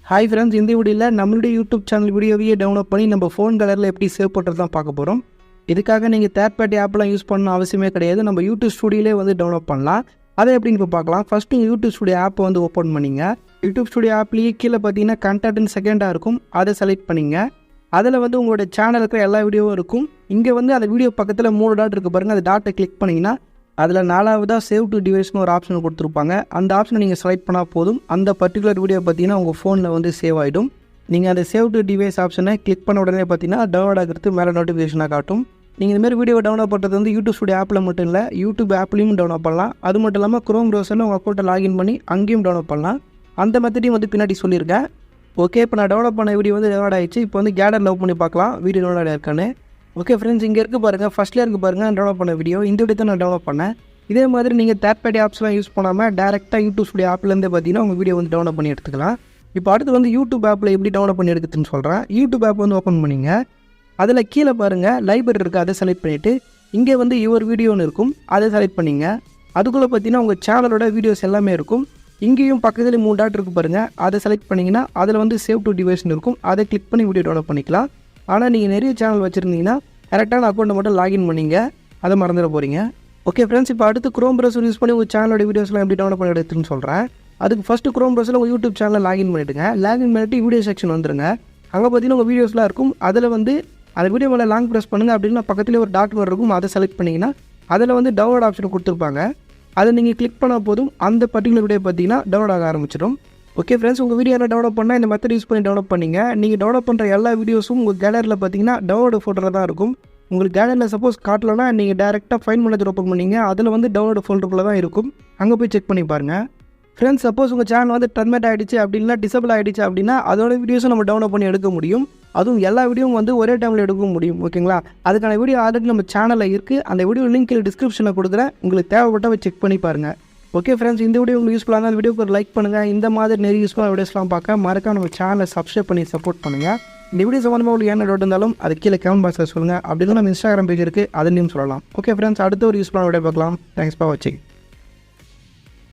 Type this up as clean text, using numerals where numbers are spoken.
Hi friends, இந்த வீடியோவில் நம்மளுடைய யூடியூப் சேனல் வீடியோவையே டவுன்லோட் பண்ணி நம்ம ஃபோன் கலரில் எப்படி சேவ் பண்ணுறது தான் பார்க்க போகிறோம். இதுக்காக நீங்கள் தேர்ட் பார்ட்டி ஆப்லாம் யூஸ் பண்ணணும் அவசியமே கிடையாது. நம்ம யூடியூப் ஸ்டுடியோலே வந்து டவுன்லோட் பண்ணலாம். அதை எப்படின்னு இப்போ பார்க்கலாம். ஃபஸ்ட்டு யூடியூப் ஸ்டுடியோ ஆப்பை வந்து ஓப்பன் பண்ணிங்க. யூடியூப் ஸ்டுடியோ ஆப்லேயே கீழே பார்த்தீங்கன்னா கண்டென்ட் செகண்டாக இருக்கும், அதை செலக்ட் பண்ணிங்க. அதில் வந்து உங்களோட சேனல் இருக்கிற எல்லா வீடியோவும் இருக்கும். இங்கே வந்து அந்த வீடியோ பக்கத்தில் 3 டாட் இருக்குது பாருங்கள். அந்த டாட்டை கிளிக் பண்ணிங்கன்னா அதில் 4வதாக சேவ் டு டிவைஸ்னு ஒரு ஆப்ஷன் கொடுத்துருப்பாங்க. அந்த ஆப்ஷனை நீங்கள் செலக்ட் பண்ணால் போதும். அந்த பர்டிகுலர் வீடியோ பார்த்தீங்கன்னா உங்கள் ஃபோனில் வந்து சேவ் ஆகிடும். நீங்கள் அந்த சேவ் டு டிவைஸ் ஆப்ஷனை கிளிக் பண்ண உடனே பார்த்தீங்கன்னா டவுன்லோட் ஆகிறது மேலே நோட்டிஃபிகேஷனாக காட்டும். நீங்கள் இந்தமாதிரி வீடியோ டவுன்லோட் பண்ணுறது வந்து யூடியூப் ஸ்டுடியோ ஆப்பில் மட்டும் இல்லை, யூடியூப் ஆப்லேயும் டவுன்லோட் பண்ணலாம். அது மட்டும் இல்லாமல் குரோம் ப்ரௌசரில் உங்கள் அக்கௌண்ட்டை லாகின் பண்ணி அங்கேயும் டவுன்லோட் பண்ணலாம். அந்த மெத்தடையும் வந்து பின்னாடி சொல்லியிருக்கேன். ஓகே, இப்போ நான் டவுன்லோட் பண்ண வீடியோ வந்து டவுன்லோட் ஆகிடுச்சு. இப்போ வந்து கேலரி லவ் பண்ணி பார்க்கலாம் வீடியோ டவுன்லோட் ஆயிருக்கானு. ஓகே ஃப்ரெண்ட்ஸ், இங்கே இருக்குது பாருங்கள். ஃபஸ்ட்டில் இருக்குது பாருங்கள் டவுன்லோட் பண்ண வீடியோ. இந்த வீடியோ தான் நான் டவுன்லோட் பண்ணேன். இதே மாதிரி நீங்கள் தேர்ட் பார்ட்டி ஆப்ஸ்லாம் யூஸ் பண்ணாமல் டேரெக்டாக யூடியூப் ஸ்டுடியோ ஆப்லேருந்தே பார்த்தீங்கன்னா உங்கள் வீடியோ வந்து டவுன்லோட் பண்ணி எடுத்துக்கலாம். இப்போ அடுத்து வந்து யூடியூப் ஆப்பில் எப்படி டவுன்லோட் பண்ணி எடுக்குதுன்னு சொல்கிறேன். யூடியூப் ஆப் வந்து ஓப்பன் பண்ணிங்க. அதில் கீழே பாருங்கள் லைப்ரரி இருக்குது, அதை செலக்ட் பண்ணிவிட்டு இங்கே வந்து யுவர் வீடியோன்னு இருக்கும், அதை செலக்ட் பண்ணிங்க. அதுக்குள்ளே பார்த்தீங்கன்னா உங்கள் சேனலோட வீடியோஸ் எல்லாமே இருக்கும். இங்கேயும் பக்கத்தில் 3 டாட் இருக்குது பாருங்கள், அதை செலக்ட் பண்ணிங்கன்னா அதில் வந்து சேவ் டு டிவைஸ்னு இருக்கும், அதை கிளிக் பண்ணி வீடியோ டவுன்லோட் பண்ணிக்கலாம். ஆனால் நீங்கள் நிறைய சேனல் வச்சுருந்தீங்கன்னா கரெக்டான அக்கௌண்ட்டை மட்டும் லாகின் பண்ணிங்க, அதை மறந்துட போகிறீங்க. ஓகே ஃப்ரெண்ட்ஸ், இப்போ அடுத்து குரோம் ப்ரௌசர் யூஸ் பண்ணி உங்கள் சேனலோட வீடியோஸ்லாம் எப்படி டவுன்லோட் பண்ணி எடுத்துன்னு சொல்கிறேன். அதுக்கு ஃபஸ்ட்டு குரோம் ப்ரௌசரில் உங்கள் யூடியூப் சேனலில் லாகின் பண்ணிவிடுங்க. லாகின் பண்ணிவிட்டு வீடியோ செக்ஷன் வந்துருங்க. அங்கே பார்த்தீங்கன்னா உங்கள் வீடியோஸ்லாம் இருக்கும். அதில் வந்து அந்த வீடியோ மேலே லாங் ப்ரெஸ் பண்ணுங்கள். அப்படின்னா பக்கத்துலேயே ஒரு டாட் வர இருக்கும், அதை செலக்ட் பண்ணிங்கன்னா அதில் வந்து டவுன்லோட் ஆப்ஷன் கொடுத்துருப்பாங்க. அதை நீங்கள் கிளிக் பண்ணால் போதும், அந்த பர்டிகுலர் வீடியோ பார்த்தீங்கன்னா டவுன்லோட் ஆக ஆரம்பிச்சிடும். ஓகே ஃப்ரெண்ட்ஸ், உங்கள் வீடியோ டவுன்லோட் பண்ணால் இந்த மெத்தட் யூஸ் பண்ணி டவுன்லோட் பண்ணிங்க. நீங்கள் டவுன்லோட் பண்ணுற எல்லா வீடியோஸும் உங்கள் கேலரியில் பார்த்தீங்கன்னா டவுன்லோட் ஃபோல்டரில் தான் இருக்கும். உங்களுக்கு கேலரியில் சப்போஸ் காட்டலன்னா நீங்கள் டேரெக்டாக ஃபைன் மேனேஜர் ஓப்பன் பண்ணிங்க. அதில் வந்து டவுன்லோட் ஃபோல்டருக்குள்ளே தான் இருக்கும், அங்கே போய் செக் பண்ணி பாருங்கள். ஃப்ரெண்ட்ஸ், சப்போஸ் உங்கள் சேனல் வந்து டர்மேட் ஆகிடுச்சு அப்படின்னா டிசபிள் ஆகிடுச்சு அப்படின்னா அதோட வீடியோஸும் நம்ம டவுன்லோட் பண்ணி எடுக்க முடியும். அதுவும் எல்லா வீடியோவும் வந்து ஒரே டைமில் எடுக்க முடியும். ஓகேங்களா, அதுக்கான வீடியோ ஆல்ரெடி நம்ம சேனலில் இருக்குது. அந்த வீடியோ லிங்க் டிஸ்கிரிப்ஷனில் கொடுக்குறேன், உங்களுக்கு தேவைப்பட்டால் செக் பண்ணி பாருங்கள். ஓகே ஃப்ரெண்ட்ஸ், இந்த வீடியோ உங்களுக்கு யூஸ்ஃபுல்லாக இருந்தால் வீடியோக்கு ஒரு லைக் பண்ணுங்கள். இந்த மாதிரி நிறைய யூஸ்ஃபுல்லாக வீடியோஸ்லாம் பார்க்க மறக்காம நம்ம சேனலை சப்ஸ்கிரைப் பண்ணி சப்போர்ட் பண்ணுங்கள். இந்த வீடியோ சம்மந்தமாக உங்களுக்கு என்ன டவுட் இருந்தாலும் அது கீழே கமெண்ட் பாக்ஸில் சொல்லுங்கள். அப்படின்னா நம்ம இன்ஸ்டாகிராம் பேஜ் இருக்குது, அதுலேயும் சொல்லலாம். ஓகே ஃப்ரெண்ட்ஸ், அடுத்த ஒரு யூஸ்ஃபுல்லான வீடியோ பார்க்கலாம். தேங்க்ஸ் ஃபார் வாட்சிங்.